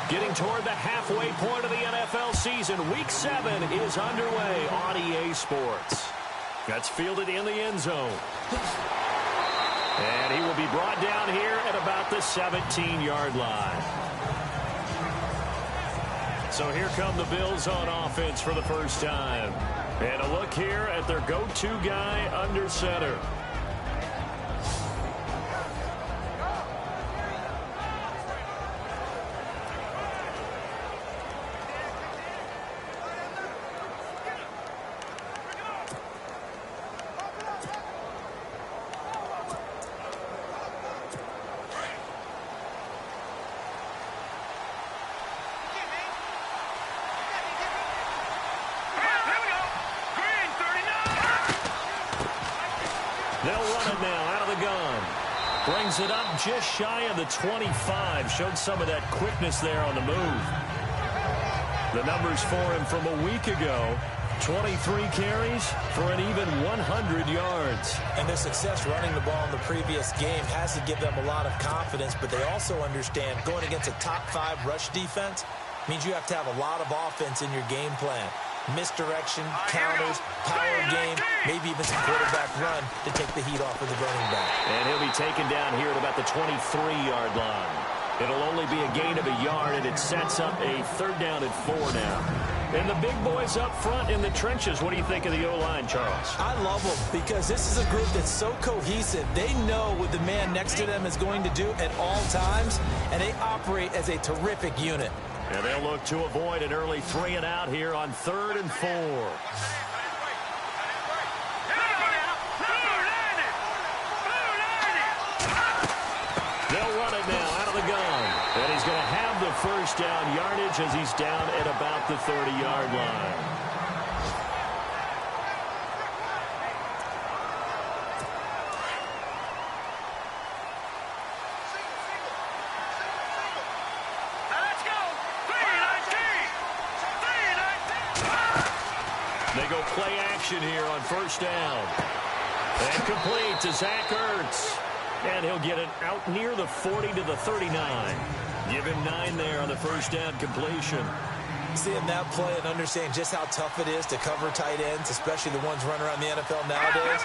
Getting toward the halfway point of the NFL season. Week 7 is underway on EA Sports. That's fielded in the end zone. And he will be brought down here at about the 17-yard line. So here come the Bills on offense for the first time. And a look here at their go-to guy under center. They'll run it now out of the gun. Brings it up just shy of the 25. Showed some of that quickness there on the move. The numbers for him from a week ago. 23 carries for an even 100 yards. And their success running the ball in the previous game has to give them a lot of confidence, but they also understand going against a top-5 rush defense means you have to have a lot of offense in your game plan. Misdirection, counters, power game, maybe even some quarterback run to take the heat off of the running back. And he'll be taken down here at about the 23-yard line. It'll only be a gain of a yard, and it sets up a 3rd down and 4 now. And the big boys up front in the trenches. What do you think of the O-line, Charles? I love them because this is a group that's so cohesive. They know what the man next to them is going to do at all times, and they operate as a terrific unit. And they'll look to avoid an early 3 and out here on 3rd and 4. They'll run it now out of the gun. And he's going to have the first down yardage as he's down at about the 30-yard line. They go play action here on 1st down. And complete to Zach Ertz. And he'll get it out near the 40 to the 39. Give him 9 there on the 1st down completion. Seeing that play and understanding just how tough it is to cover tight ends, especially the ones running around the NFL nowadays,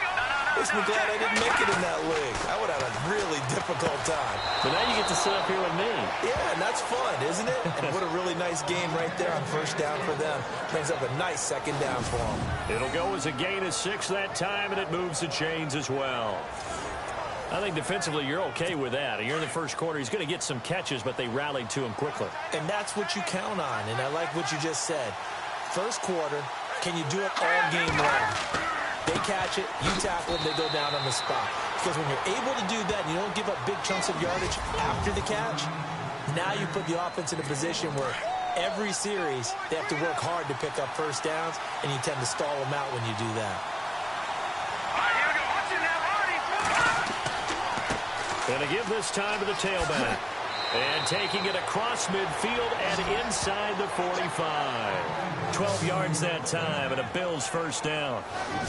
makes me glad I didn't make it in that league. I would have a really difficult time. But now you get to sit up here with me. Yeah, and that's fun, isn't it? And what a really nice game right there on 1st down for them. Brings up a nice 2nd down for them. It'll go as a gain of 6 that time, and it moves the chains as well. I think defensively you're okay with that. You're in the first quarter. He's going to get some catches, but they rallied to him quickly. And that's what you count on, and I like what you just said. First quarter, can you do it all game long? They catch it, you tackle them, they go down on the spot. Because when you're able to do that and you don't give up big chunks of yardage after the catch, now you put the offense in a position where every series they have to work hard to pick up 1st downs, and you tend to stall them out when you do that. Going to give this time to the tailback. And taking it across midfield and inside the 45. 12 yards that time and a Bills 1st down.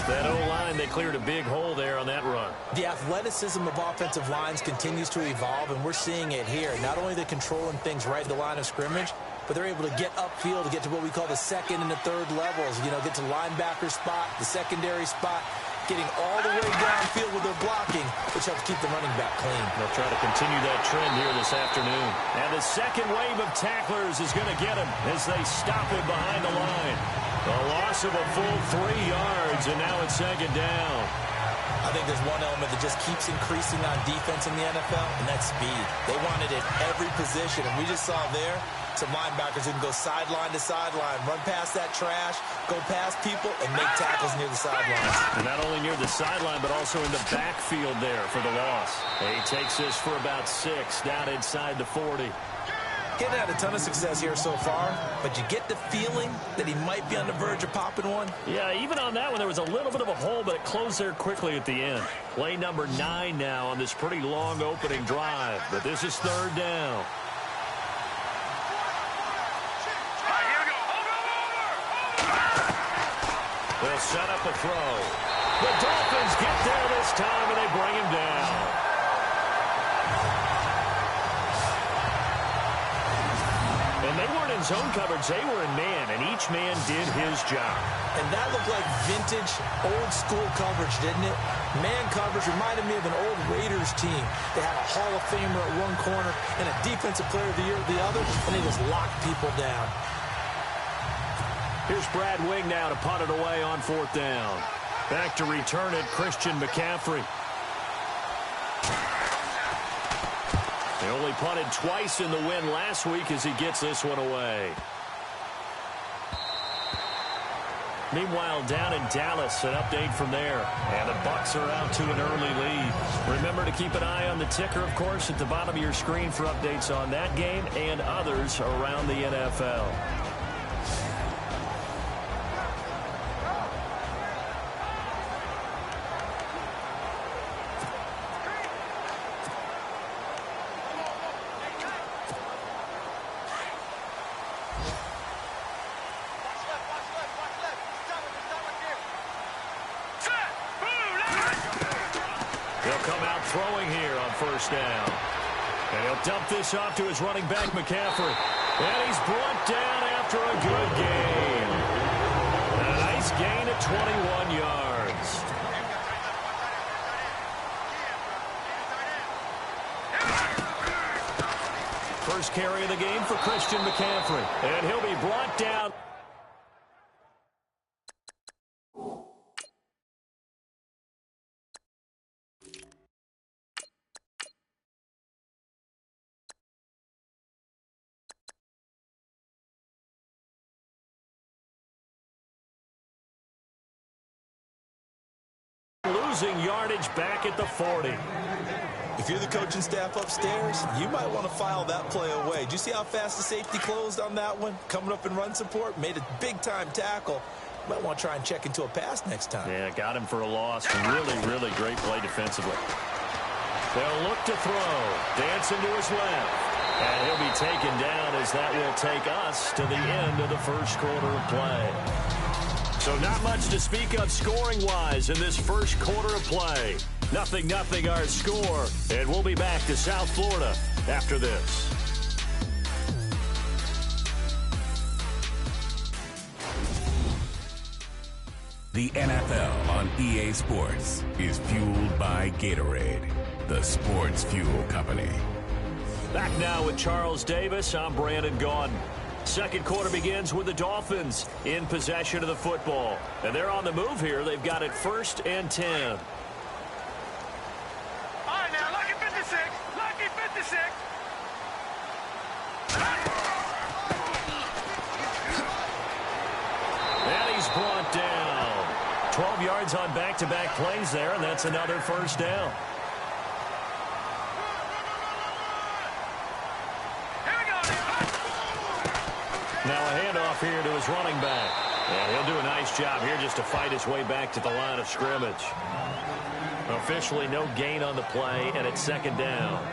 That O-line, they cleared a big hole there on that run. The athleticism of offensive lines continues to evolve, and we're seeing it here. Not only are they controlling things right at the line of scrimmage, but they're able to get upfield to get to what we call the 2nd and the 3rd levels. You know, get to linebacker spot, the secondary spot, getting all the way downfield with their blocking, which helps keep the running back clean. They'll try to continue that trend here this afternoon. And the second wave of tacklers is going to get him as they stop him behind the line. A loss of a full 3 yards, and now it's 2nd down. I think there's one element that just keeps increasing on defense in the NFL, and that's speed. They want it at every position, and we just saw there some linebackers who can go sideline to sideline, run past that trash, go past people, and make tackles near the sidelines. And not only near the sideline, but also in the backfield there for the loss. He takes this for about 6 down inside the 40. Getting had a ton of success here so far, but you get the feeling that he might be on the verge of popping one. Yeah, even on that one, there was a little bit of a hole, but it closed there quickly at the end. Play number 9 now on this pretty long opening drive, but this is 3rd down. They'll set up a throw. The Dolphins get there this time, and they bring him down. And zone coverage, they were in man, and each man did his job. And that looked like vintage, old-school coverage, didn't it? Man coverage reminded me of an old Raiders team. They had a Hall of Famer at one corner and a Defensive Player of the Year at the other, and they just locked people down. Here's Brad Wing now to punt it away on 4th down. Back to return it, Christian McCaffrey. They only punted twice in the win last week as he gets this one away. Meanwhile, down in Dallas, an update from there. And the Bucs are out to an early lead. Remember to keep an eye on the ticker, of course, at the bottom of your screen for updates on that game and others around the NFL. Down. And he'll dump this off to his running back, McCaffrey. And he's brought down after a good gain. A nice gain of 21 yards. First carry of the game for Christian McCaffrey. And he'll be brought down. Losing yardage back at the 40. If you're the coaching staff upstairs, you might want to file that play away. Did you see how fast the safety closed on that one? Coming up in run support, made a big-time tackle. Might want to try and check into a pass next time. Yeah, got him for a loss. Really, really great play defensively. They'll look to throw. Dancing to his left. And he'll be taken down as that will take us to the end of the first quarter of play. So not much to speak of scoring-wise in this first quarter of play. 0-0 our score, and we'll be back to South Florida after this. The NFL on EA Sports is fueled by Gatorade, the sports fuel company. Back now with Charles Davis. I'm Brandon Gaudin. Second quarter begins with the Dolphins in possession of the football. And they're on the move here. They've got it 1st and 10. All right, now, lucky 56. Lucky 56. And he's brought down. 12 yards on back-to-back plays there, and that's another first down. Now a handoff here to his running back. And he'll do a nice job here just to fight his way back to the line of scrimmage. Officially no gain on the play, and it's 2nd down.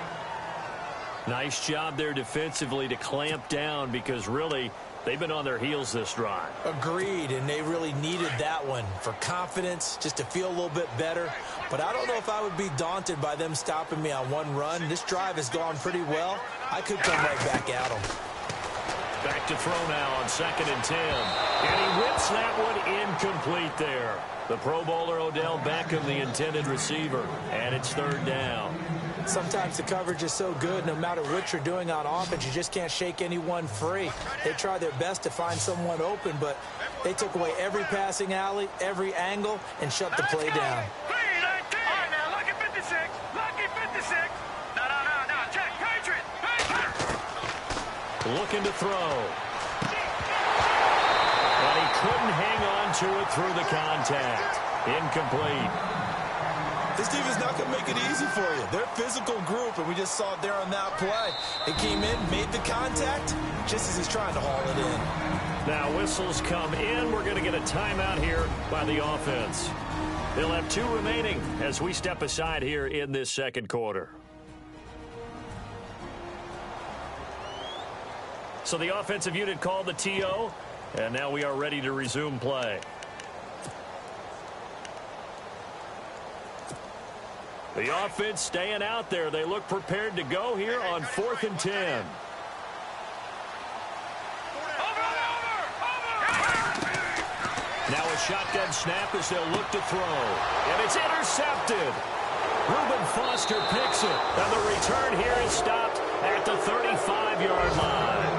Nice job there defensively to clamp down because really they've been on their heels this drive. Agreed, and they really needed that one for confidence, just to feel a little bit better. But I don't know if I would be daunted by them stopping me on one run. This drive has gone pretty well. I could come right back at them. Back to throw now on 2nd and 10. And he whips that one incomplete there. The Pro Bowler Odell Beckham, the intended receiver. And it's 3rd down. Sometimes the coverage is so good, no matter what you're doing on offense, you just can't shake anyone free. They try their best to find someone open, but they took away every passing alley, every angle, and shut the play down. All right, now, lucky 56. Lucky 56. No, check. Patriot. Looking to throw. But he couldn't hang on to it through the contact. Incomplete. This team is not going to make it easy for you. They're a physical group, and we just saw it there on that play. It came in, made the contact, just as he's trying to haul it in. Now whistles come in. We're going to get a timeout here by the offense. They'll have 2 remaining as we step aside here in this second quarter. So the offensive unit called the TO, and now we are ready to resume play. The offense staying out there. They look prepared to go here on 4th and 10. Now a shotgun snap as they'll look to throw. And it's intercepted. Reuben Foster picks it. And the return here is stopped at the 35-yard line.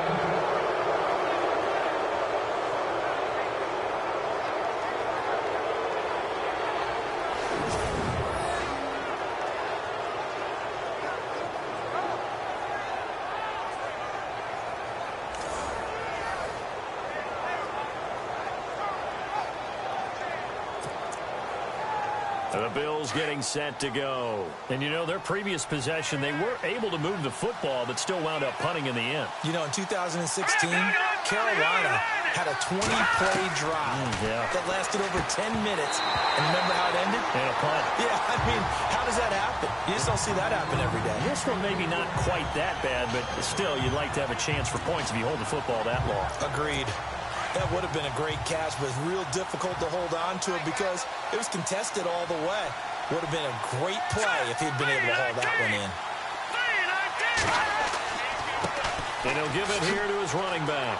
The Bills getting set to go. And, you know, their previous possession, they were able to move the football, but still wound up punting in the end. You know, in 2016, Carolina had a 20-play drive that lasted over 10 minutes. And remember how it ended? And a punt. Yeah, I mean, how does that happen? You just don't see that happen every day. This one maybe not quite that bad, but still, you'd like to have a chance for points if you hold the football that long. Agreed. That would have been a great catch, but it's real difficult to hold on to it because it was contested all the way. Would have been a great play if he'd been able to haul that one in. And he'll give it here to his running back.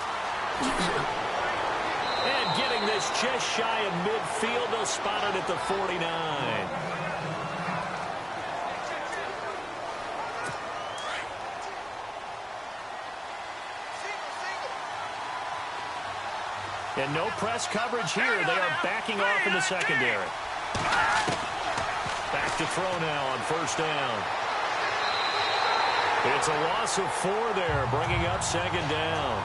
And getting this just shy of midfield, they'll spot it at the 49. And no press coverage here. They are backing off in the secondary. Back to throw now on first down. It's a loss of 4 there, bringing up second down.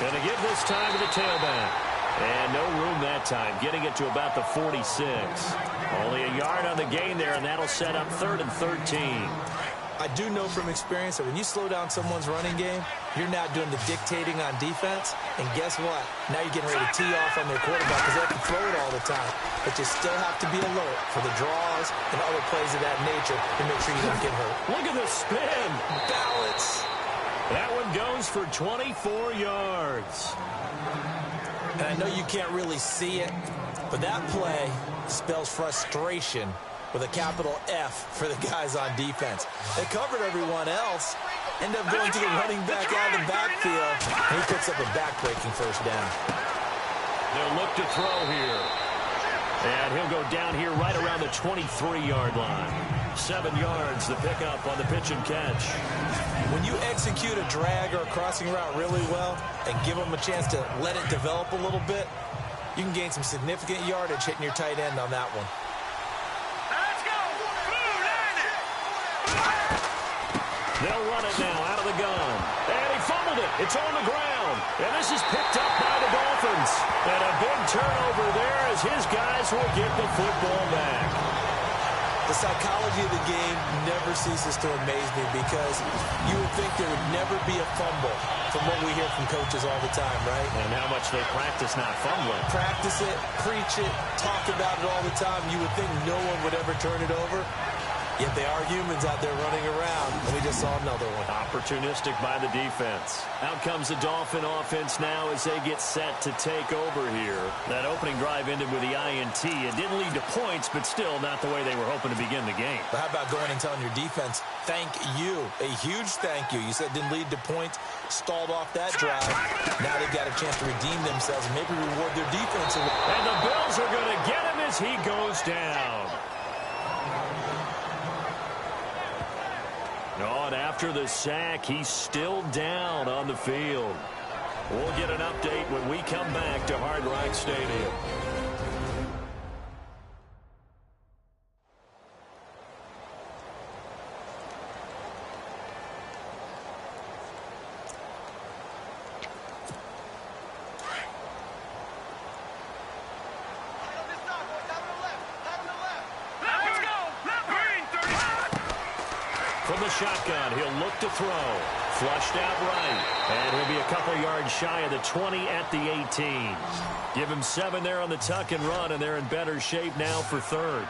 Going to give this time to the tailback. And no room that time, getting it to about the 46. Only a yard on the gain there, and that'll set up 3rd and 13. I do know from experience that when you slow down someone's running game, you're not doing the dictating on defense. And guess what? Now you're getting ready to tee off on their quarterback because they have to throw it all the time. But you still have to be alert for the draws and other plays of that nature to make sure you don't get hurt. Look at the spin. Balance. That one goes for 24 yards. And I know you can't really see it, but that play spells frustration with a capital F for the guys on defense. They covered everyone else, end up going to the running back out of the backfield, and he picks up a back-breaking first down. They'll look to throw here. And he'll go down here right around the 23-yard line. 7 yards, the pickup on the pitch and catch. When you execute a drag or a crossing route really well and give them a chance to let it develop a little bit, you can gain some significant yardage hitting your tight end on that one. Let's go! They'll run it now out of the gun. And he fumbled it. It's on the ground. And this is picked up by the Dolphins. And a big turnover there as his guys will get the football back. The psychology of the game never ceases to amaze me because you would think there would never be a fumble from what we hear from coaches all the time, right? And how much they practice not fumbling. Practice it, preach it, talk about it all the time. You would think no one would ever turn it over. Yet they are humans out there running around, and we just saw another one. Opportunistic by the defense. Out comes the Dolphin offense now as they get set to take over here. That opening drive ended with the INT. It didn't lead to points, but still not the way they were hoping to begin the game. But how about going and telling your defense, thank you, a huge thank you. You said it didn't lead to points, stalled off that drive. Now they've got a chance to redeem themselves and maybe reward their defense. And the Bills are going to get him as he goes down. Oh, and after the sack, he's still down on the field. We'll get an update when we come back to Hard Rock Stadium. From the shotgun, he'll look to throw. Flushed out right. And he'll be a couple yards shy of the 20 at the 18. Give him 7 there on the tuck and run, and they're in better shape now for third.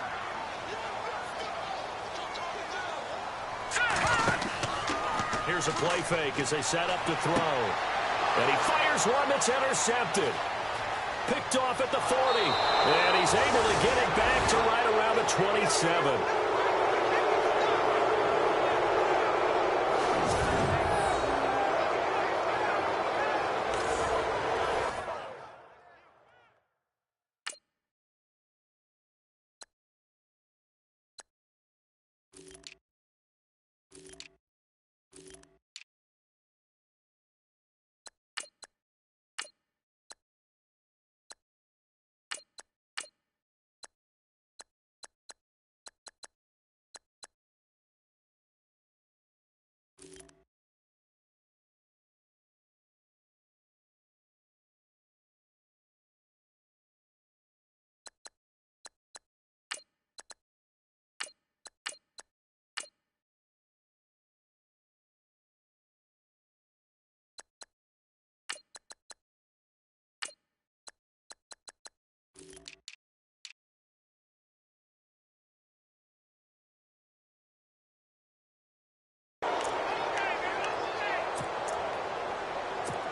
Here's a play fake as they set up to throw. And he fires one that's intercepted. Picked off at the 40. And he's able to get it back to right around the 27.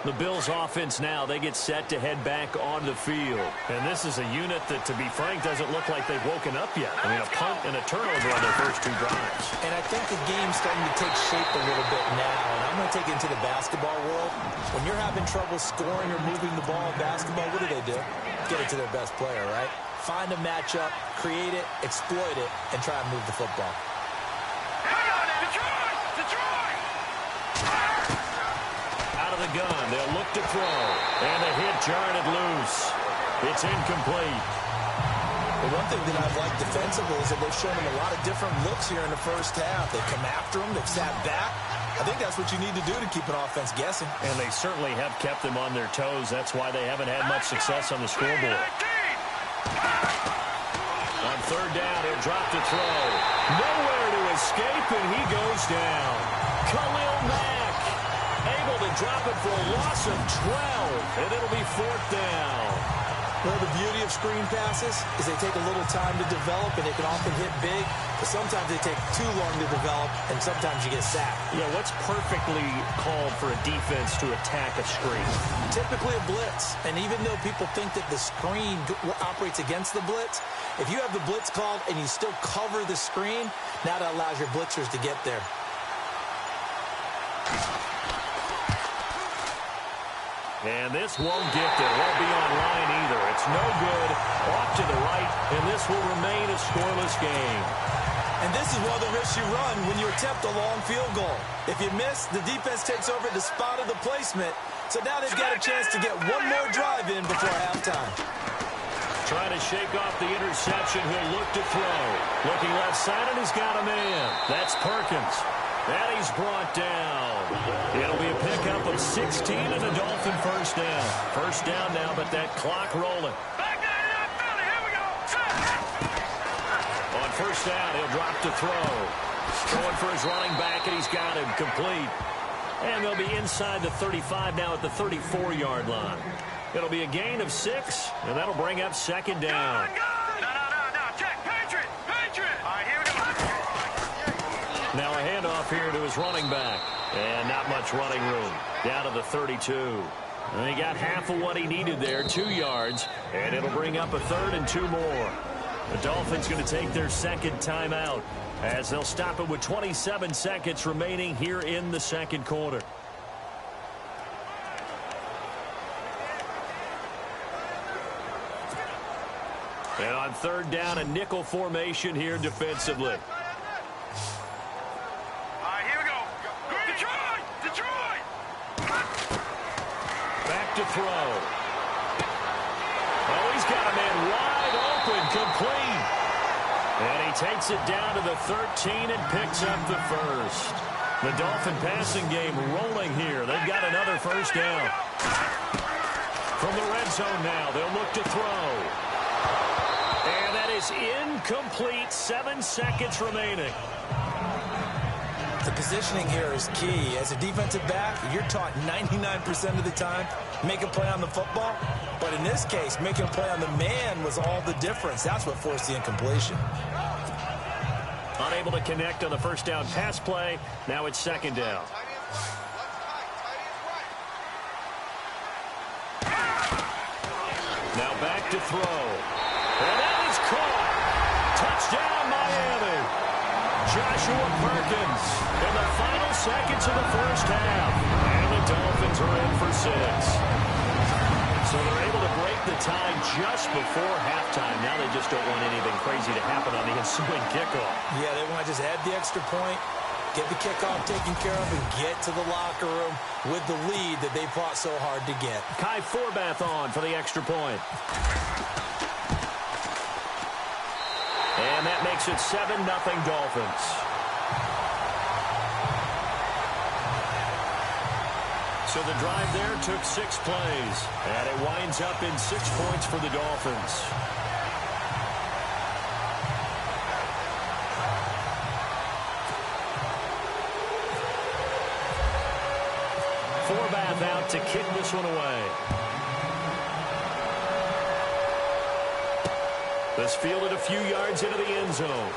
The Bills offense now, they get set to head back on the field. And this is a unit that, to be frank, doesn't look like they've woken up yet. I mean, a punt and a turnover on their first 2 drives. And I think the game's starting to take shape a little bit now. And I'm going to take it into the basketball world. When you're having trouble scoring or moving the ball in basketball, what do? Get it to their best player, right? Find a matchup, create it, exploit it, and try and move the football. The gun. They'll look to throw. And the hit jarred it loose. It's incomplete. The one thing that I've liked defensively is that they've shown them a lot of different looks here in the first half. They come after them. They've sat back. I think that's what you need to do to keep an offense guessing. And they certainly have kept them on their toes. That's why they haven't had much success on the scoreboard. On third down, he'll drop to throw. Nowhere to escape, and he goes down. Khalil Mack able to drop it for a loss of 12, and it'll be 4th down. Well, the beauty of screen passes is they take a little time to develop, and they can often hit big, but sometimes they take too long to develop, and sometimes you get sacked. Yeah, what's perfectly called for a defense to attack a screen? Typically a blitz, and even though people think that the screen operates against the blitz, if you have the blitz called and you still cover the screen, now that allows your blitzers to get there. And this won't get there. Won't be online either. It's no good. Off to the right, and this will remain a scoreless game. And this is one of the risks you run when you attempt a long field goal. If you miss, the defense takes over the spot of the placement. So now they've got a chance to get one more drive in before halftime. Trying to shake off the interception. He'll look to throw. Looking left side, and he's got a man. That's Perkins. And he's brought down. It'll be a pickup of 16 and a Dolphin first down. First down now, but that clock rolling. Back down to that Philly. Here we go. On first down, he'll drop to throw. Throwing for his running back, and he's got him complete. And they'll be inside the 35 now at the 34-yard line. It'll be a gain of 6, and that'll bring up second down. No. Check. Patriot. All right, here we go. Now a handoff here to his running back. And not much running room. Down to the 32. And he got half of what he needed there, 2 yards. And it'll bring up a 3rd and 2 more. The Dolphins going to take their second timeout as they'll stop it with 27 seconds remaining here in the second quarter. And on third down, a nickel formation here defensively. To throw. Oh, he's got a man wide open, complete. And he takes it down to the 13 and picks up the first. The Dolphin passing game rolling here. They've got another first down. From the red zone now, they'll look to throw. And that is incomplete. 7 seconds remaining. The positioning here is key. As a defensive back, you're taught 99% of the time, make a play on the football. But in this case, making a play on the man was all the difference. That's what forced the incompletion. Unable to connect on the first down pass play. Now it's second down. Now back to throw. And that is caught. Touchdown, Miami. Joshua Perkins in the final seconds of the first half. And the Dolphins are in for 6. So they're able to break the tie just before halftime. Now they just don't want anything crazy to happen on the ensuing kickoff. Yeah, they want to just add the extra point, get the kickoff taken care of, and get to the locker room with the lead that they fought so hard to get. Kai Forbath on for the extra point. And that makes it 7-0 Dolphins. So the drive there took 6 plays, and it winds up in 6 points for the Dolphins. Forbath out to kick this one away. This fielded a few yards into the end zone.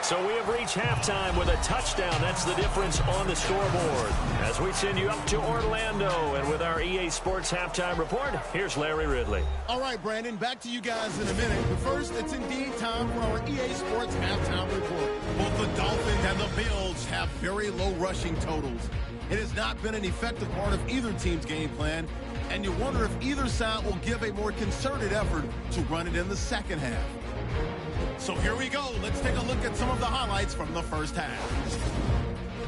So we have reached halftime with a touchdown. That's the difference on the scoreboard. As we send you up to Orlando, and with our EA Sports Halftime Report, here's Larry Ridley. All right, Brandon, back to you guys in a minute. But first, it's indeed time for our EA Sports Halftime Report. Both the Dolphins and the Bills have very low rushing totals. It has not been an effective part of either team's game plan, and you wonder if either side will give a more concerted effort to run it in the second half. So here we go. Let's take a look at some of the highlights from the first half.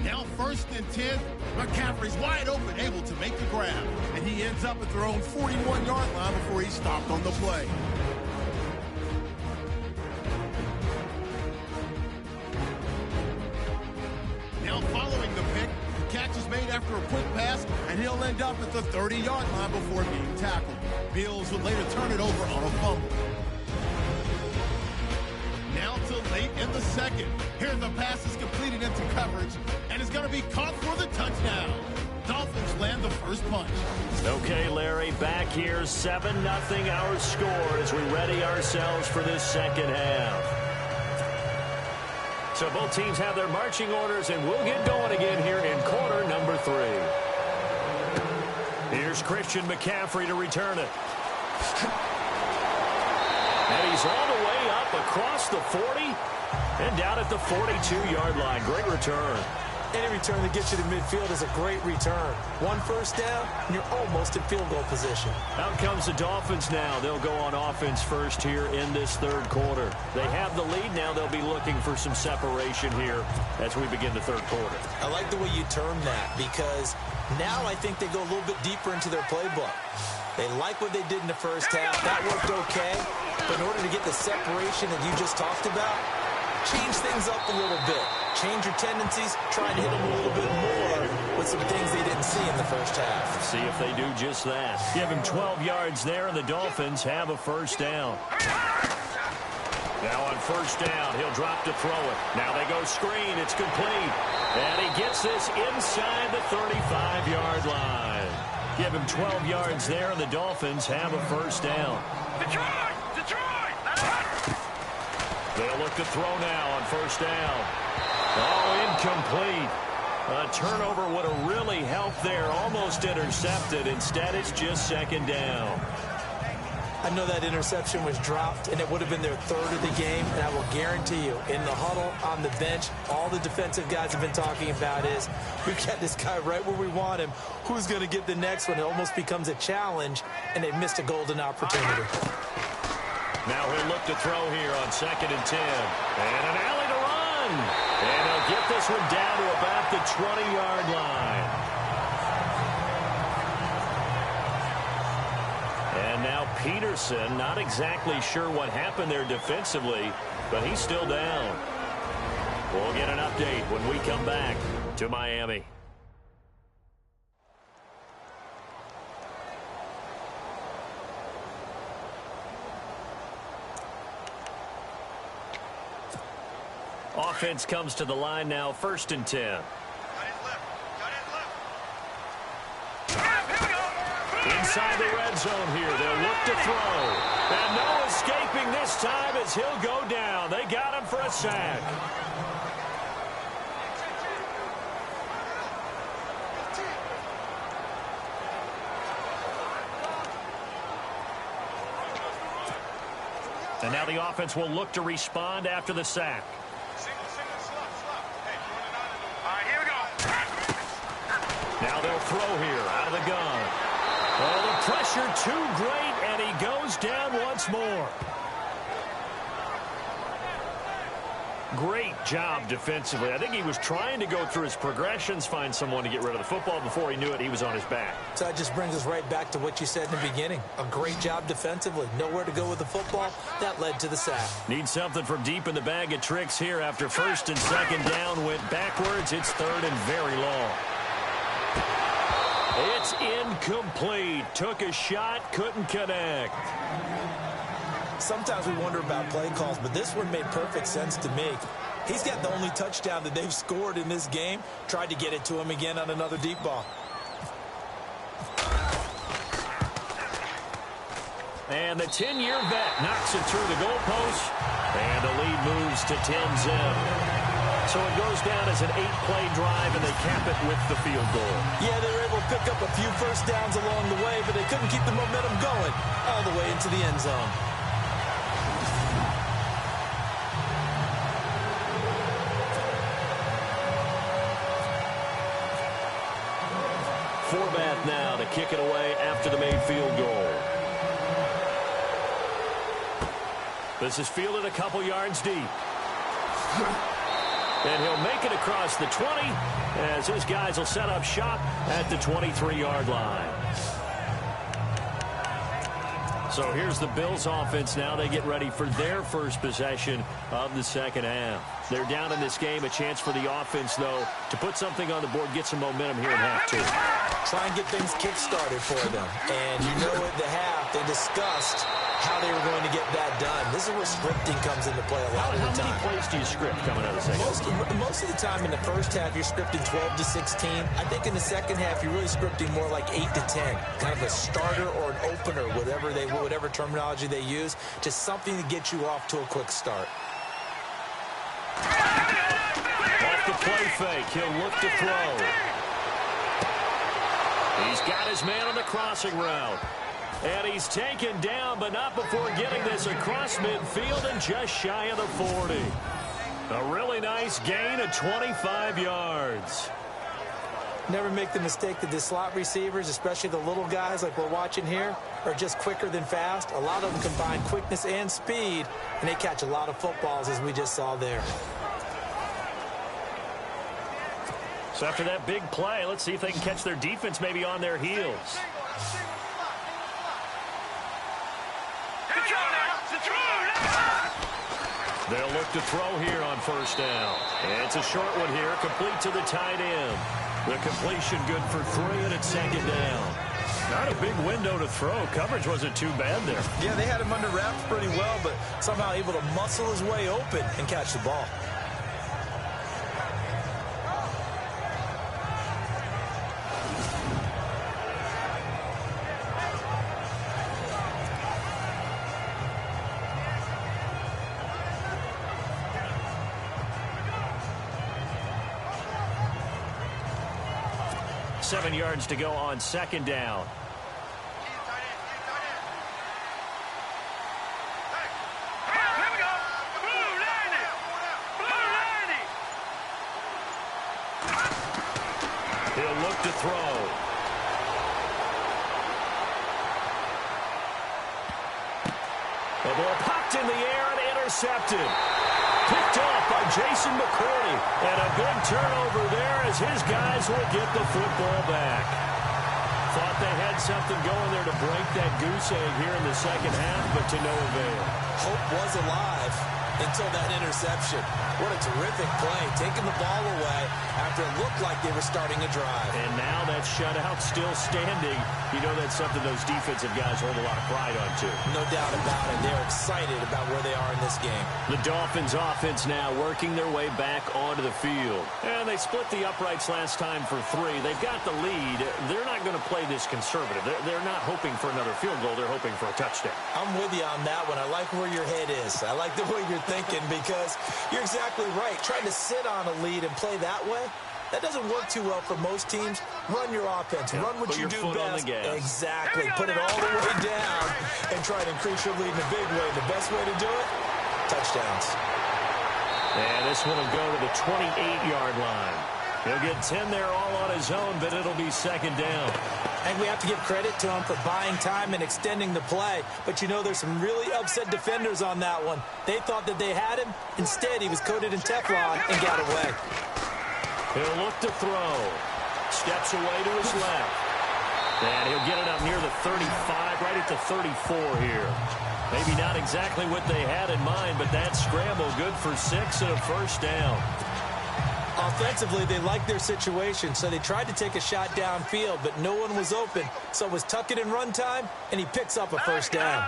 Now 1st and 10. McCaffrey's wide open, able to make the grab. And he ends up at their own 41-yard line before he stopped on the play. Now following the pick, the catch is made after a quick pass, and he'll end up at the 30-yard line before being tackled. Bills would later turn it over on a fumble. Now to late in the second. Here the pass is completed into coverage and is going to be caught for the touchdown. Dolphins land the first punch. Okay, Larry, back here, 7-0 our score as we ready ourselves for this second half. So both teams have their marching orders, and we'll get going again here in quarter number 3. Here's Christian McCaffrey to return it. And he's all the way up across the 40 and down at the 42-yard line. Great return. Any return that gets you to midfield is a great return. 1 first down, and you're almost in field goal position. Out comes the Dolphins now. They'll go on offense first here in this third quarter. They have the lead now. They'll be looking for some separation here as we begin the third quarter. I like the way you term that, because now I think they go a little bit deeper into their playbook. They like what they did in the first half. That worked okay. But in order to get the separation that you just talked about, change things up a little bit. Change your tendencies. Try and hit them a little bit more with some things they didn't see in the first half. See if they do just that. Give him 12 yards there, and the Dolphins have a first down. Now on first down, he'll drop to throw it. Now they go screen. It's complete. And he gets this inside the 35-yard line. Give him 12 yards there, and the Dolphins have a first down. Detroit! Detroit! That's it! They'll look to throw now on first down. Oh, incomplete. A turnover would have really helped there. Almost intercepted. Instead, it's just second down. I know that interception was dropped, and it would have been their third of the game, and I will guarantee you, in the huddle, on the bench, all the defensive guys have been talking about is, we've got this guy right where we want him. Who's going to get the next one? It almost becomes a challenge, and they've missed a golden opportunity. Now he'll look to throw here on 2nd and 10. And an alley to run. And he'll get this one down to about the 20-yard line. And now Peterson, not exactly sure what happened there defensively, but he's still down. We'll get an update when we come back to Miami. Offense comes to the line now, 1st and 10. Inside the red zone here. They'll look to throw. And no escaping this time as he'll go down. They got him for a sack. And now the offense will look to respond after the sack. Here we go. Now they'll throw here out of the gun. Oh, the pressure too great, and he goes down once more. Great job defensively. I think he was trying to go through his progressions, find someone to get rid of the football. Before he knew it, he was on his back. So that just brings us right back to what you said in the beginning. A great job defensively. Nowhere to go with the football. That led to the sack. Need something from deep in the bag of tricks here after 1st and 2nd down. Went backwards. It's 3rd and very long. It's incomplete. Took a shot, couldn't connect. Sometimes we wonder about play calls, but this one made perfect sense to me. He's got the only touchdown that they've scored in this game. Tried to get it to him again on another deep ball. And the 10-year vet knocks it through the goalpost. And the lead moves to 10-zip. So it goes down as an 8-play drive, and they cap it with the field goal. Yeah, they were able to pick up a few first downs along the way, but they couldn't keep the momentum going all the way into the end zone. Forbath now to kick it away after the made field goal. This is fielded a couple yards deep. And he'll make it across the 20 as his guys will set up shop at the 23-yard line. So here's the Bills offense now. They get ready for their first possession of the second half. They're down in this game. A chance for the offense, though, to put something on the board, get some momentum here in half two. Try and get things kick-started for them. And you know at the half, they discussed how they were going to get that done. This is where scripting comes into play a lot of the time. How many plays do you script coming out of the second? Most of the time in the first half, you're scripting 12 to 16. I think in the second half, you're really scripting more like 8 to 10. Kind of a starter or an opener, whatever terminology they use, just something to get you off to a quick start. Off the play fake, he'll look to throw. He's got his man on the crossing route. And he's taken down, but not before getting this across midfield and just shy of the 40. A really nice gain of 25 yards. Never make the mistake that the slot receivers, especially the little guys like we're watching here, are just quicker than fast. A lot of them combine quickness and speed, and they catch a lot of footballs, as we just saw there. So after that big play, let's see if they can catch their defense maybe on their heels. They'll look to throw here on first down. And it's a short one here, complete to the tight end. The completion good for 3, and it's 2nd down. Not a big window to throw. Coverage wasn't too bad there. Yeah, they had him under wraps pretty well, but somehow able to muscle his way open and catch the ball. Seven yards to go on 2nd down. He'll look to throw. The ball popped in the air and intercepted. Picked off by Jason McCourty. And a big turnover there as his guys will get the football back. Thought they had something going there to break that goose egg here in the second half, but to no avail. Hope was alive. until that interception. What a terrific play, taking the ball away after it looked like they were starting a drive. And now that shutout still standing. You know that's something those defensive guys hold a lot of pride on, too. No doubt about it. They're excited about where they are in this game. The Dolphins offense now working their way back onto the field. And they split the uprights last time for 3. They've got the lead. They're not going to play this conservative. They're not hoping for another field goal. They're hoping for a touchdown. I'm with you on that one. I like where your head is. I like the way you're thinking because you're exactly right. Trying to sit on a lead and play that way, that doesn't work too well for most teams. Run your offense. Yeah, run what you do best. Exactly. Put it all the way down and try to increase your lead in a big way. The best way to do it, touchdowns. And this one will go to the 28-yard line. He'll get 10 there all on his own, but it'll be second down. I think we have to give credit to him for buying time and extending the play. But, you know, there's some really upset defenders on that one. They thought that they had him. Instead, he was coated in Teflon and got away. He'll look to throw. Steps away to his left. And he'll get it up near the 35, right at the 34 here. Maybe not exactly what they had in mind, but that scramble good for 6 and a first down. Offensively, they liked their situation, so they tried to take a shot downfield, but no one was open. So it was tuck it in run time, and he picks up a first down.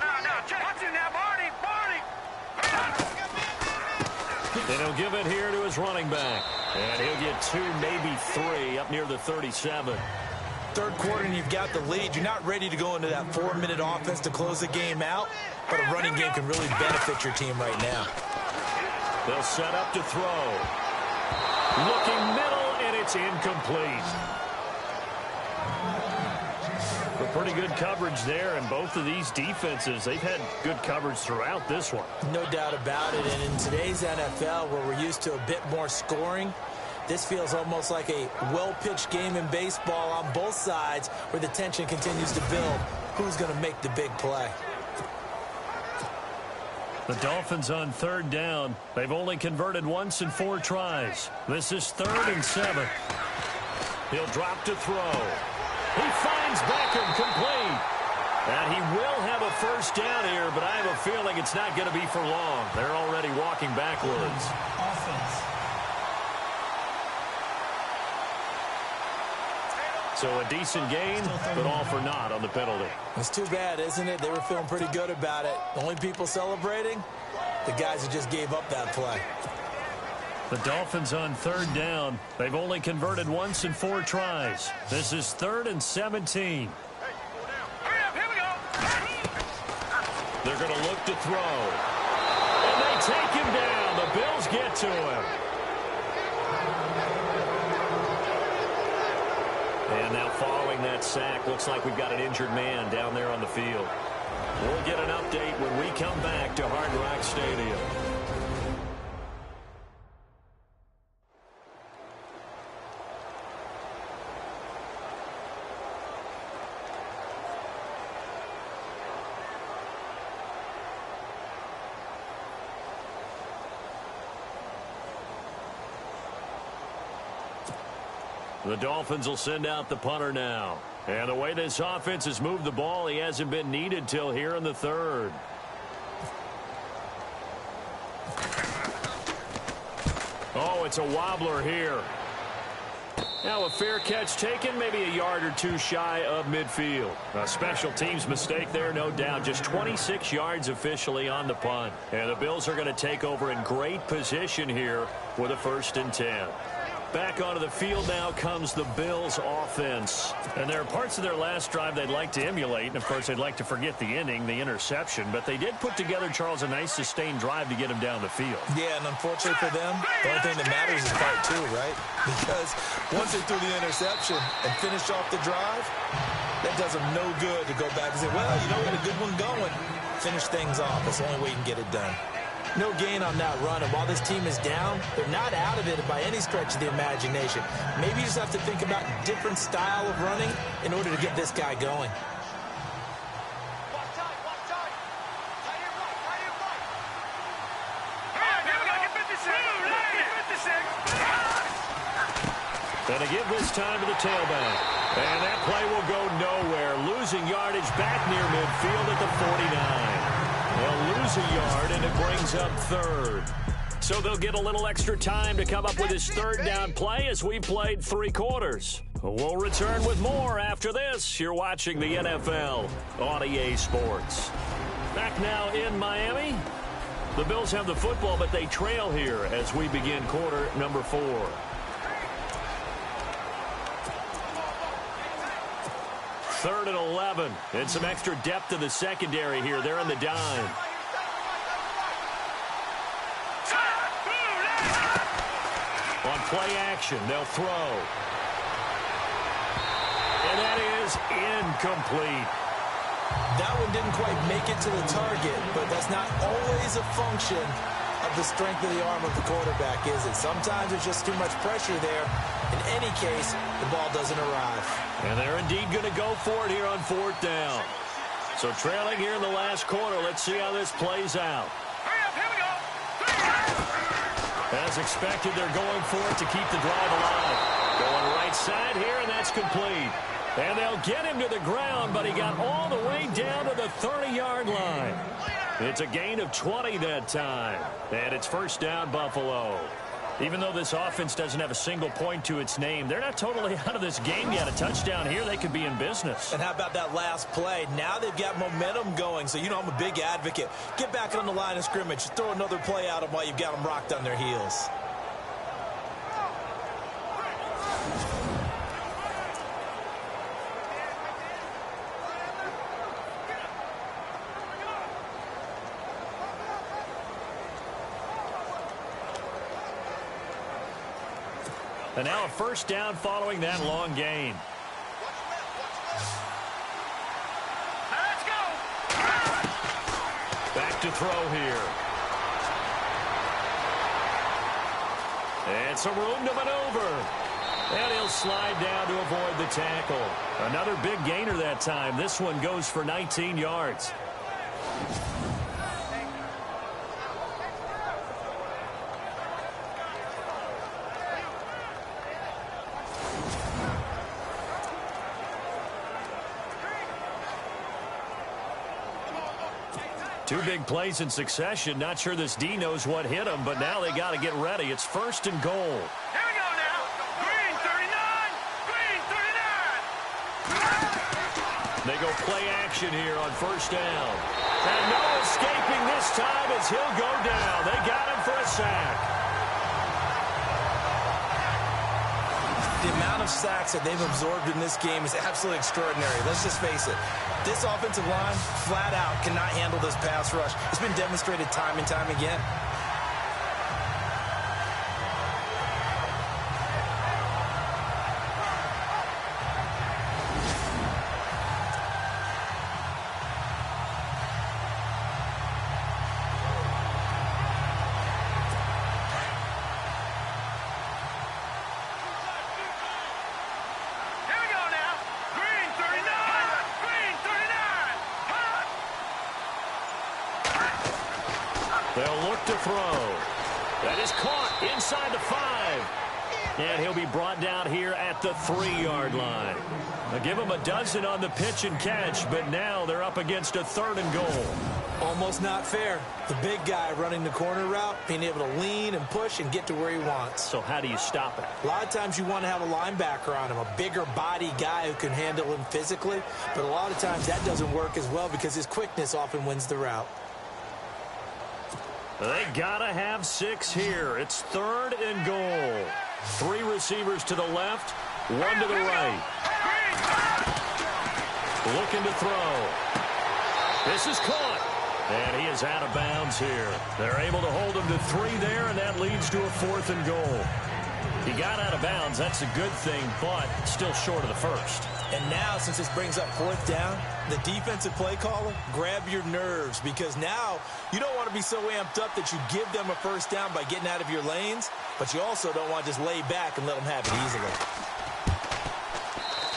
And he'll give it here to his running back. And he'll get 2, maybe 3, up near the 37. Third quarter, and you've got the lead. You're not ready to go into that 4-minute offense to close the game out, but a running game can really benefit your team right now. They'll set up to throw. Looking middle, and it's incomplete. But pretty good coverage there, and both of these defenses, they've had good coverage throughout this one. No doubt about it, and in today's NFL, where we're used to a bit more scoring, this feels almost like a well-pitched game in baseball on both sides where the tension continues to build. Who's going to make the big play? The Dolphins on third down. They've only converted once in 4 tries. This is 3rd and 7. He'll drop to throw. He finds Beckham complete. And he will have a first down here, but I have a feeling it's not going to be for long. They're already walking backwards. So a decent gain, but all for naught on the penalty. It's too bad, isn't it? They were feeling pretty good about it. The only people celebrating, the guys who just gave up that play. The Dolphins on third down. They've only converted once in 4 tries. This is 3rd and 17. They're going to look to throw. And they take him down. The Bills get to him. And now following that sack, looks like we've got an injured man down there on the field. We'll get an update when we come back to Hard Rock Stadium. The Dolphins will send out the punter now. And the way this offense has moved the ball, he hasn't been needed till here in the 3rd. Oh, it's a wobbler here. Now a fair catch taken, maybe a yard or 2 shy of midfield. A special teams mistake there, no doubt. Just 26 yards officially on the punt. And the Bills are going to take over in great position here with a 1st and 10. Back onto the field now comes the Bills offense. And there are parts of their last drive they'd like to emulate. And, of course, they'd like to forget the inning, the interception. But they did put together, Charles, a nice sustained drive to get him down the field. Yeah, and unfortunately for them, the only thing that matters is part 2, right? Because once they threw the interception and finished off the drive, that does them no good to go back and say, well, you know, we had a good one going. Finish things off. That's the only way you can get it done. No gain on that run, and while this team is down, they're not out of it by any stretch of the imagination. Maybe you just have to think about a different style of running in order to get this guy going. And they give this time to the tailback. And that play will go nowhere. Losing yardage back near midfield at the 49. They'll lose a yard, and it brings up third. So they'll get a little extra time to come up with his third down play as we've played 3 quarters. We'll return with more after this. You're watching the NFL on EA Sports. Back now in Miami. The Bills have the football, but they trail here as we begin quarter number 4. Third and 11. And some extra depth in the secondary here. They're in the dime. On play action, they'll throw. And that is incomplete. That one didn't quite make it to the target, but that's not always a function of the strength of the arm of the quarterback, is it? Sometimes there's just too much pressure there. In any case, the ball doesn't arrive. And they're indeed going to go for it here on 4th down. So trailing here in the last quarter, let's see how this plays out. Hurry up, here we go. As expected, they're going for it to keep the drive alive. Going right side here, and that's complete. And they'll get him to the ground, but he got all the way down to the 30-yard line. It's a gain of 20 that time. And it's first down, Buffalo. Even though this offense doesn't have a single point to its name, they're not totally out of this game yet. A touchdown here, they could be in business. And how about that last play? Now they've got momentum going, so you know I'm a big advocate. Get back on the line of scrimmage. Throw another play at them while you've got them rocked on their heels. And now a first down following that long gain. Let's go. Back to throw here. And some room to maneuver. And he'll slide down to avoid the tackle. Another big gainer that time. This one goes for 19 yards. Two big plays in succession. Not sure this D knows what hit him, but now they got to get ready. It's first and goal. Here we go now. Green 39. Green 39. They go play action here on first down. And no escaping this time as he'll go down. They got him for a sack. The amount of sacks that they've absorbed in this game is absolutely extraordinary. Let's just face it. This offensive line, flat out, cannot handle this pass rush. It's been demonstrated time and time again. They'll look to throw. That is caught inside the 5. And he'll be brought down here at the 3-yard line. They'll give him a dozen on the pitch and catch, but now they're up against a 3rd and goal. Almost not fair. The big guy running the corner route, being able to lean and push and get to where he wants. So how do you stop it? A lot of times you want to have a linebacker on him, a bigger body guy who can handle him physically. But a lot of times that doesn't work as well because his quickness often wins the route. They got to have 6 here. It's 3rd and goal. 3 receivers to the left, 1 to the right. Looking to throw. This is caught. And he is out of bounds here. They're able to hold him to 3 there, and that leads to a 4th and goal. He got out of bounds. That's a good thing, but still short of the first. And now, since this brings up 4th down, the defensive play caller, grab your nerves, because now you don't want to be so amped up that you give them a first down by getting out of your lanes, but you also don't want to just lay back and let them have it easily.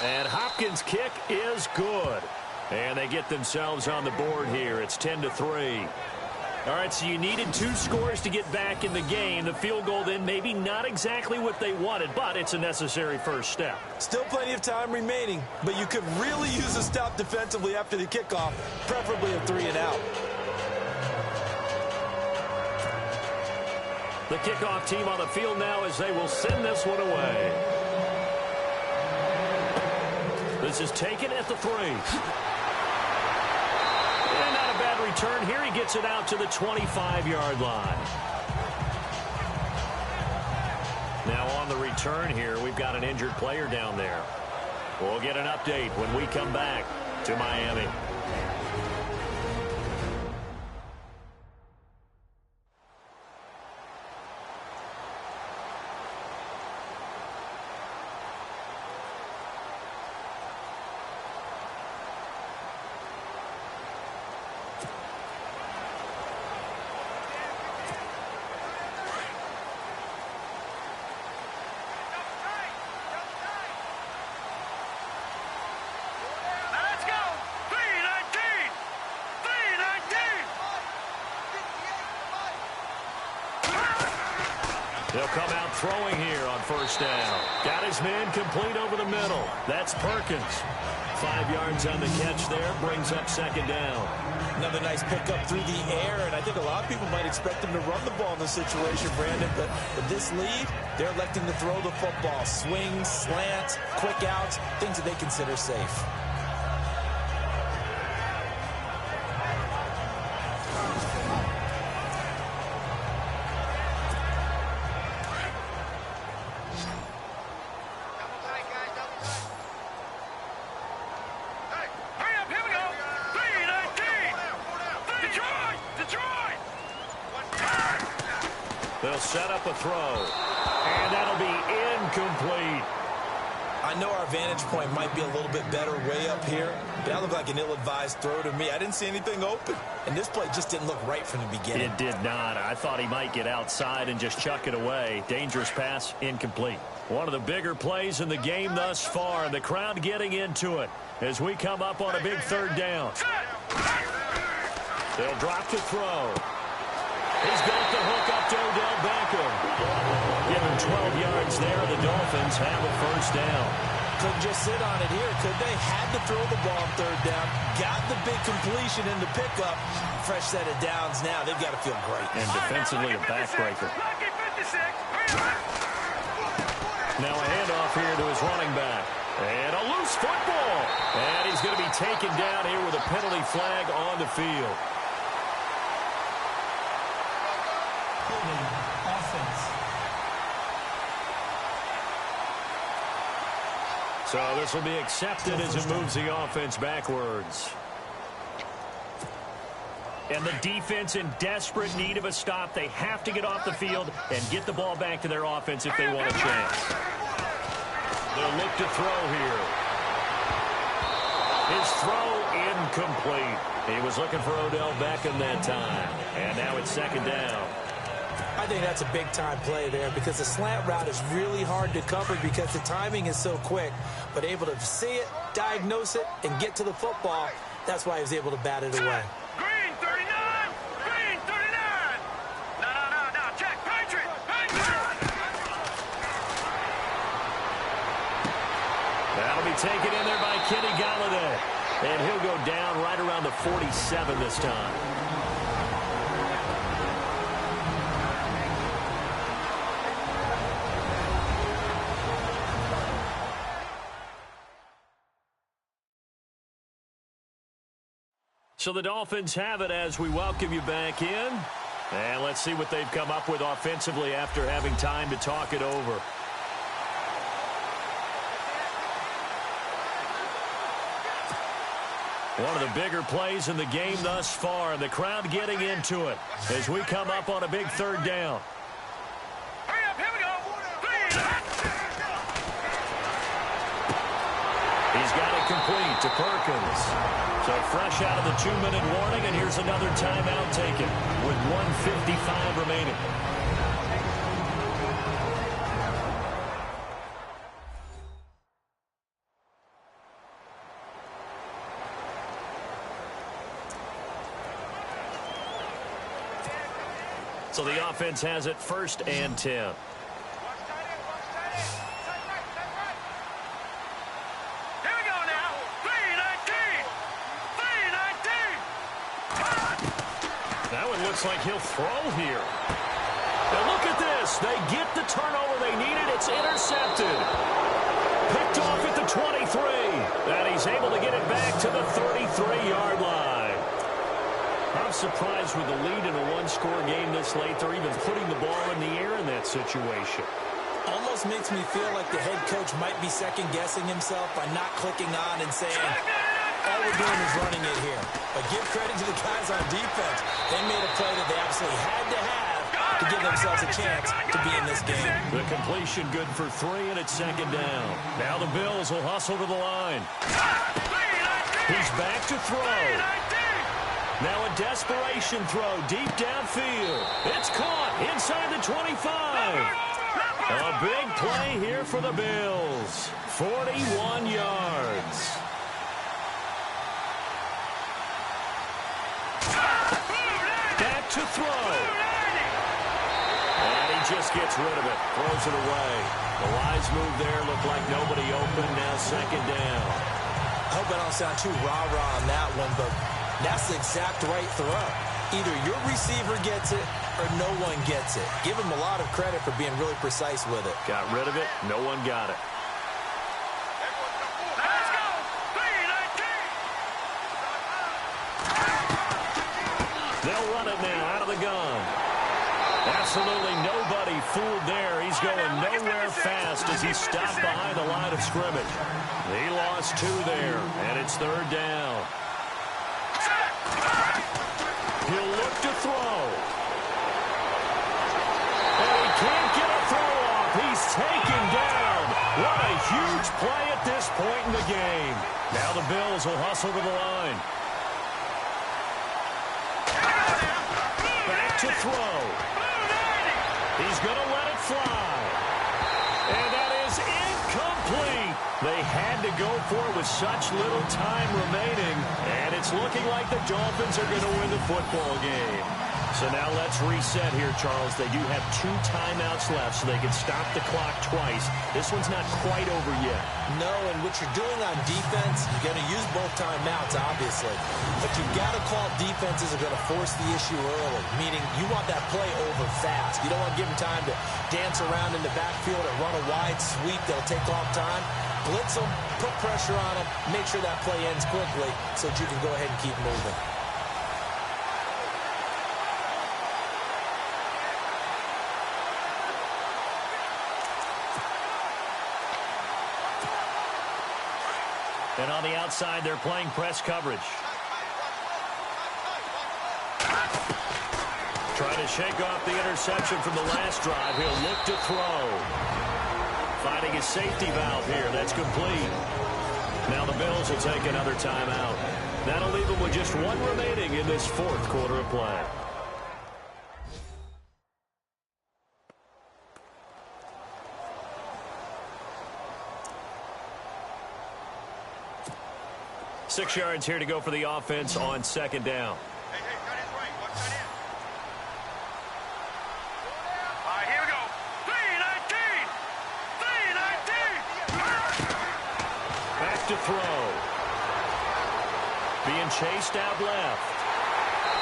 And Hopkins' kick is good. And they get themselves on the board here. It's 10-3. All right, so you needed 2 scores to get back in the game. The field goal then maybe not exactly what they wanted, but it's a necessary first step. Still plenty of time remaining, but you could really use a stop defensively after the kickoff, preferably a 3 and out. The kickoff team on the field now as they will send this one away. This is taken at the 3. And not a bad return here. He gets it out to the 25-yard line. Now on the return here, we've got an injured player down there. We'll get an update when we come back to Miami. He'll come out throwing here on first down. Got his man complete over the middle. That's Perkins. 5 yards on the catch there. Brings up second down. Another nice pickup through the air, and I think a lot of people might expect him to run the ball in this situation, Brandon. But with this lead, they're electing to throw the football. Swings, slants, quick outs, things that they consider safe. They'll set up a throw, and that'll be incomplete. I know our vantage point might be a little bit better way up here, but that looked like an ill-advised throw to me. I didn't see anything open, and this play just didn't look right from the beginning. It did not. I thought he might get outside and just chuck it away. Dangerous pass, incomplete. One of the bigger plays in the game thus far, and the crowd getting into it as we come up on a big third down. They'll drop to throw. He's got the hook up to Odell Beckham. Give him 12 yards there. The Dolphins have a first down. Couldn't just sit on it here, could they? Had to throw the ball on third down. Got the big completion in the pickup. Fresh set of downs now. They've got to feel great. And defensively a backbreaker. Now a handoff here to his running back. And a loose football. And he's going to be taken down here with a penalty flag on the field. So this will be accepted as it moves the offense backwards. And the defense in desperate need of a stop. They have to get off the field and get the ball back to their offense if they want a chance. They'll look to throw here. His throw incomplete. He was looking for Odell Beckham that time. And now it's second down. I think that's a big-time play there because the slant route is really hard to cover because the timing is so quick. But able to see it, diagnose it, and get to the football, that's why he was able to bat it away. Green 39! Green 39! No, check, Patriot! That'll be taken in there by Kenny Galladay. And he'll go down right around the 47 this time. So the Dolphins have it as we welcome you back in. And let's see what they've come up with offensively after having time to talk it over. One of the bigger plays in the game thus far, and the crowd getting into it as we come up on a big third down. Hurry up, here we go! He's got it complete to Perkins. So fresh out of the 2-minute warning, and here's another timeout taken with 1:55 remaining. So the offense has it 1st and 10. Looks like he'll throw here. And look at this. They get the turnover they needed. It's intercepted. Picked off at the 23. And he's able to get it back to the 33-yard line. I'm surprised with the lead in a one-score game this late. They're even putting the ball in the air in that situation. Almost makes me feel like the head coach might be second-guessing himself by not clicking on and saying, all we're doing is running it here. But give credit to the guys on defense. They made a play that they absolutely had to have to give themselves a chance to be in this game. The completion good for 3, and it's second down. Now the Bills will hustle to the line. He's back to throw. Now a desperation throw deep downfield. It's caught inside the 25. A big play here for the Bills. 41 yards. Back to throw. And he just gets rid of it. Throws it away. The wise move there. Looked like nobody open. Now second down. I hope I don't sound too rah-rah on that one, but that's the exact right throw. Either your receiver gets it or no one gets it. Give him a lot of credit for being really precise with it. Got rid of it. No one got it. Let's go. 3-19. They'll run it now out of the gun. Absolutely nobody fooled there. He's going nowhere fast as he stopped behind the line of scrimmage. He lost 2 there, and it's third down. He'll look to throw. And he can't get a throw off. He's taken down. What a huge play at this point in the game. Now the Bills will hustle to the line. Back to throw. He's going to let it fly. And that is incomplete. They had to go for it with such little time remaining. And it's looking like the Dolphins are going to win the football game. So now let's reset here, Charles. They do have 2 timeouts left, so they can stop the clock twice. This one's not quite over yet. No, and what you're doing on defense, you're going to use both timeouts, obviously. But you've got to call defenses are going to force the issue early, meaning you want that play over fast. You don't want to give them time to dance around in the backfield and run a wide sweep that'll take off time. Blitz them, put pressure on them, make sure that play ends quickly so that you can go ahead and keep moving. And on the outside, they're playing press coverage. Trying to shake off the interception from the last drive. He'll look to throw. Finding his safety valve here. That's complete. Now the Bills will take another timeout. That'll leave them with just 1 remaining in this 4th quarter of play. Six yards here to go for the offense on second down. Hey, cut in right. Watch that in. All right, here we go. 3-19. 3-19. Back to throw. Being chased out left.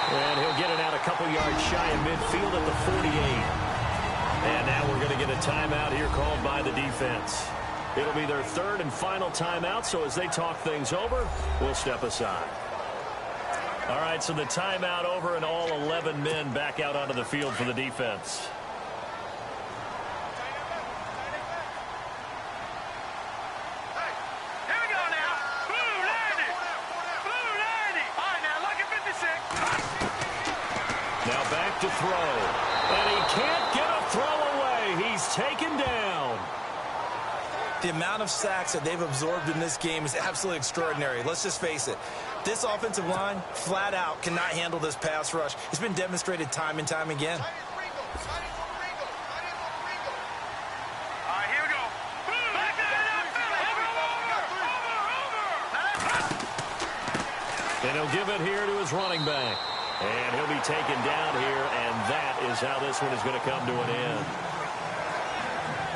And he'll get it out a couple yards shy of midfield at the 48. And now we're going to get a timeout here called by the defense. It'll be their 3rd and final timeout, so as they talk things over, we'll step aside. All right, so the timeout over and all 11 men back out onto the field for the defense. Hey, here we go now. Blue 90. Blue 90. All right, now, lucky 56. Now back to throw. And he can't get a throw away. He's taken down. The amount of sacks that they've absorbed in this game is absolutely extraordinary. Let's just face it. This offensive line, flat out, cannot handle this pass rush. It's been demonstrated time and time again. All right, here we go. Back to the over. And he'll give it here to his running back. And he'll be taken down here, and that is how this one is going to come to an end.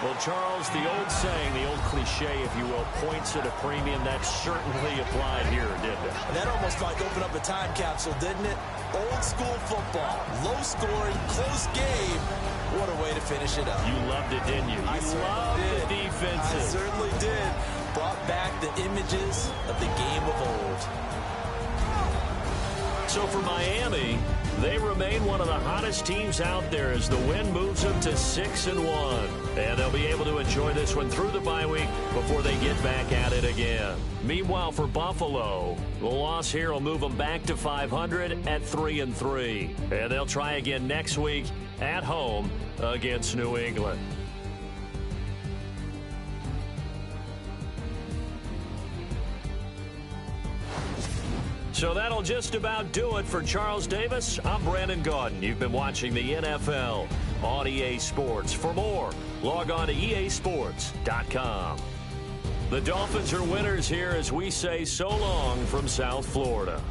Well, Charles, the old saying, the old cliche, if you will, points at a premium, that certainly applied here, didn't it? That almost like opened up a time capsule, didn't it? Old school football, low scoring, close game. What a way to finish it up. You loved it, didn't you? I loved did. the defenses. I certainly did. Brought back the images of the game of old. So for Miami, they remain one of the hottest teams out there as the win moves them to 6-1. And they'll be able to enjoy this one through the bye week before they get back at it again. Meanwhile, for Buffalo, the loss here will move them back to 500 at 3-3. And they'll try again next week at home against New England. So that'll just about do it for Charles Davis. I'm Brandon Gaudin. You've been watching the NFL on EA Sports. For more, log on to easports.com. The Dolphins are winners here as we say so long from South Florida.